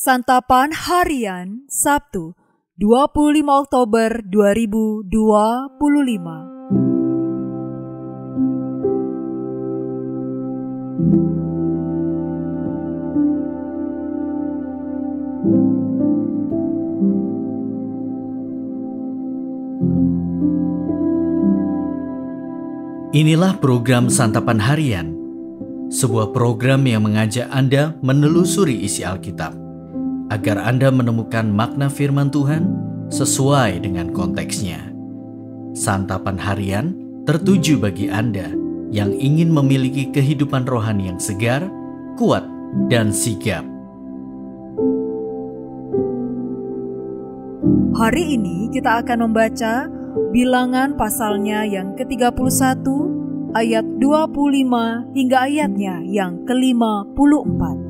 Santapan Harian Sabtu 25 Oktober 2025. Inilah program Santapan Harian, sebuah program yang mengajak Anda menelusuri isi Alkitab, agar Anda menemukan makna firman Tuhan sesuai dengan konteksnya. Santapan Harian tertuju bagi Anda yang ingin memiliki kehidupan rohani yang segar, kuat, dan sigap. Hari ini kita akan membaca Bilangan pasalnya yang ke-31 ayat 25 hingga ayatnya yang ke-54.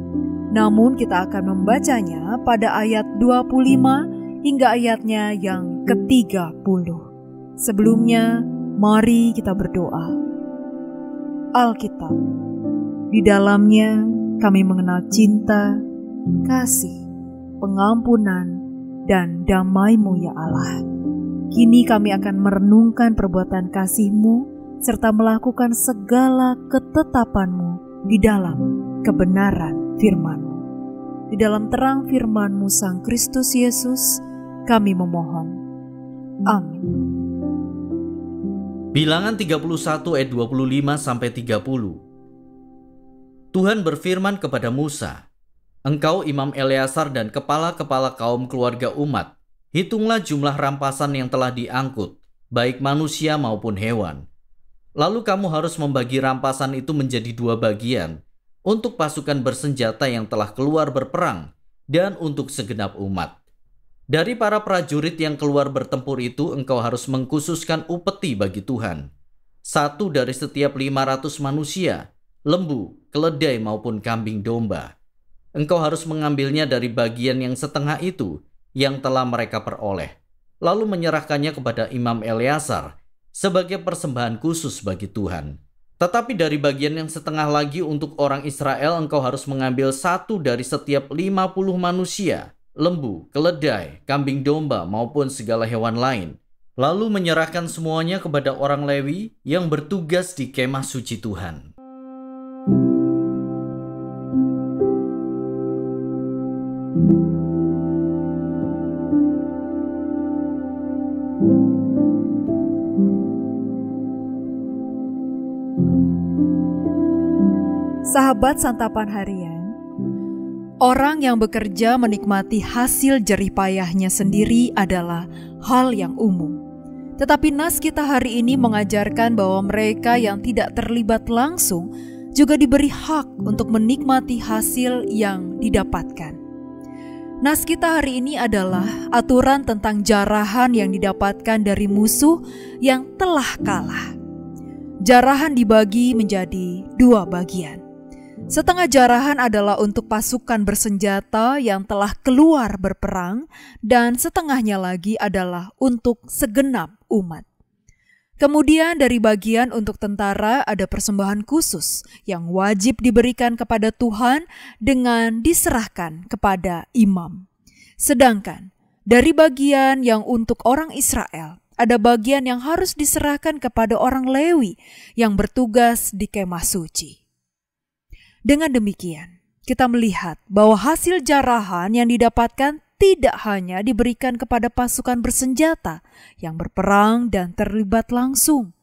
Namun kita akan membacanya pada ayat 25 hingga ayatnya yang ke-30. Sebelumnya, mari kita berdoa. Alkitab, di dalamnya kami mengenal cinta, kasih, pengampunan, dan damai-Mu ya Allah. Kini kami akan merenungkan perbuatan kasih-Mu serta melakukan segala ketetapan-Mu di dalam kebenaran firman-Mu. Di dalam terang firman-Mu Sang Kristus Yesus, kami memohon. Amin. Bilangan 31 ayat 25-30. Tuhan berfirman kepada Musa, "Engkau Imam Eleazar dan kepala-kepala kaum keluarga umat, hitunglah jumlah rampasan yang telah diangkut, baik manusia maupun hewan. Lalu kamu harus membagi rampasan itu menjadi 2 bagian, untuk pasukan bersenjata yang telah keluar berperang, dan untuk segenap umat. Dari para prajurit yang keluar bertempur itu, engkau harus mengkhususkan upeti bagi Tuhan. 1 dari setiap 500 manusia, lembu, keledai maupun kambing domba. Engkau harus mengambilnya dari bagian yang setengah itu, yang telah mereka peroleh, lalu menyerahkannya kepada Imam Eleazar sebagai persembahan khusus bagi Tuhan. Tetapi dari bagian yang setengah lagi untuk orang Israel, engkau harus mengambil 1 dari setiap 50 manusia, lembu, keledai, kambing domba maupun segala hewan lain, lalu menyerahkan semuanya kepada orang Lewi yang bertugas di kemah suci Tuhan." Sahabat Santapan Harian, orang yang bekerja menikmati hasil jerih payahnya sendiri adalah hal yang umum. Tetapi nas kita hari ini mengajarkan bahwa mereka yang tidak terlibat langsung juga diberi hak untuk menikmati hasil yang didapatkan. Nas kita hari ini adalah aturan tentang jarahan yang didapatkan dari musuh yang telah kalah. Jarahan dibagi menjadi 2 bagian. Setengah jarahan adalah untuk pasukan bersenjata yang telah keluar berperang, dan setengahnya lagi adalah untuk segenap umat. Kemudian dari bagian untuk tentara ada persembahan khusus yang wajib diberikan kepada Tuhan dengan diserahkan kepada imam. Sedangkan dari bagian yang untuk orang Israel, ada bagian yang harus diserahkan kepada orang Lewi yang bertugas di kemah suci. Dengan demikian, kita melihat bahwa hasil jarahan yang didapatkan tidak hanya diberikan kepada pasukan bersenjata yang berperang dan terlibat langsung,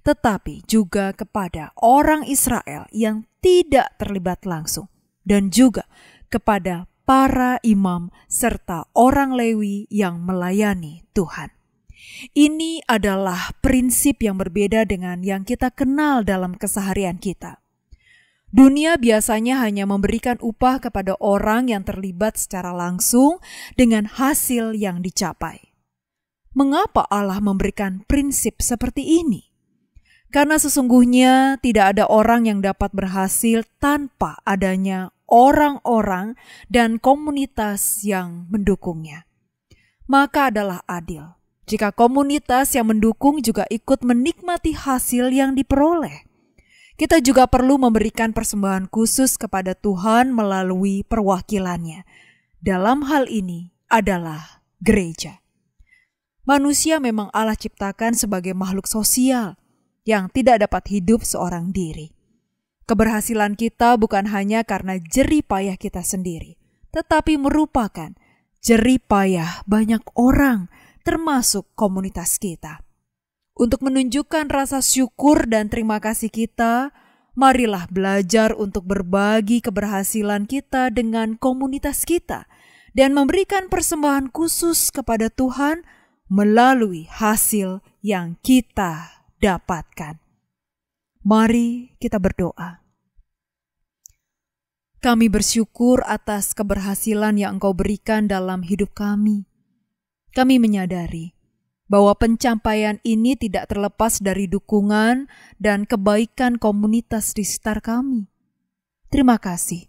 tetapi juga kepada orang Israel yang tidak terlibat langsung, dan juga kepada para imam serta orang Lewi yang melayani Tuhan. Ini adalah prinsip yang berbeda dengan yang kita kenal dalam keseharian kita. Dunia biasanya hanya memberikan upah kepada orang yang terlibat secara langsung dengan hasil yang dicapai. Mengapa Allah memberikan prinsip seperti ini? Karena sesungguhnya tidak ada orang yang dapat berhasil tanpa adanya orang-orang dan komunitas yang mendukungnya. Maka adalah adil jika komunitas yang mendukung juga ikut menikmati hasil yang diperoleh. Kita juga perlu memberikan persembahan khusus kepada Tuhan melalui perwakilannya. dalam hal ini adalah gereja. Manusia memang Allah ciptakan sebagai makhluk sosial yang tidak dapat hidup seorang diri. Keberhasilan kita bukan hanya karena jerih payah kita sendiri, tetapi merupakan jerih payah banyak orang, termasuk komunitas kita. Untuk menunjukkan rasa syukur dan terima kasih kita, marilah belajar untuk berbagi keberhasilan kita dengan komunitas kita dan memberikan persembahan khusus kepada Tuhan melalui hasil yang kita dapatkan. Mari kita berdoa. Kami bersyukur atas keberhasilan yang Engkau berikan dalam hidup kami. Kami menyadari bahwa pencapaian ini tidak terlepas dari dukungan dan kebaikan komunitas di sekitar kami. Terima kasih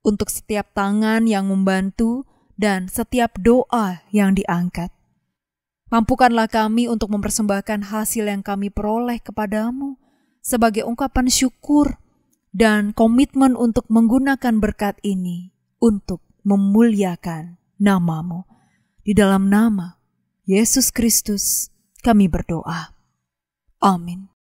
untuk setiap tangan yang membantu dan setiap doa yang diangkat. Mampukanlah kami untuk mempersembahkan hasil yang kami peroleh kepadamu sebagai ungkapan syukur dan komitmen untuk menggunakan berkat ini untuk memuliakan nama-Mu. Di dalam nama Yesus Kristus kami berdoa. Amin.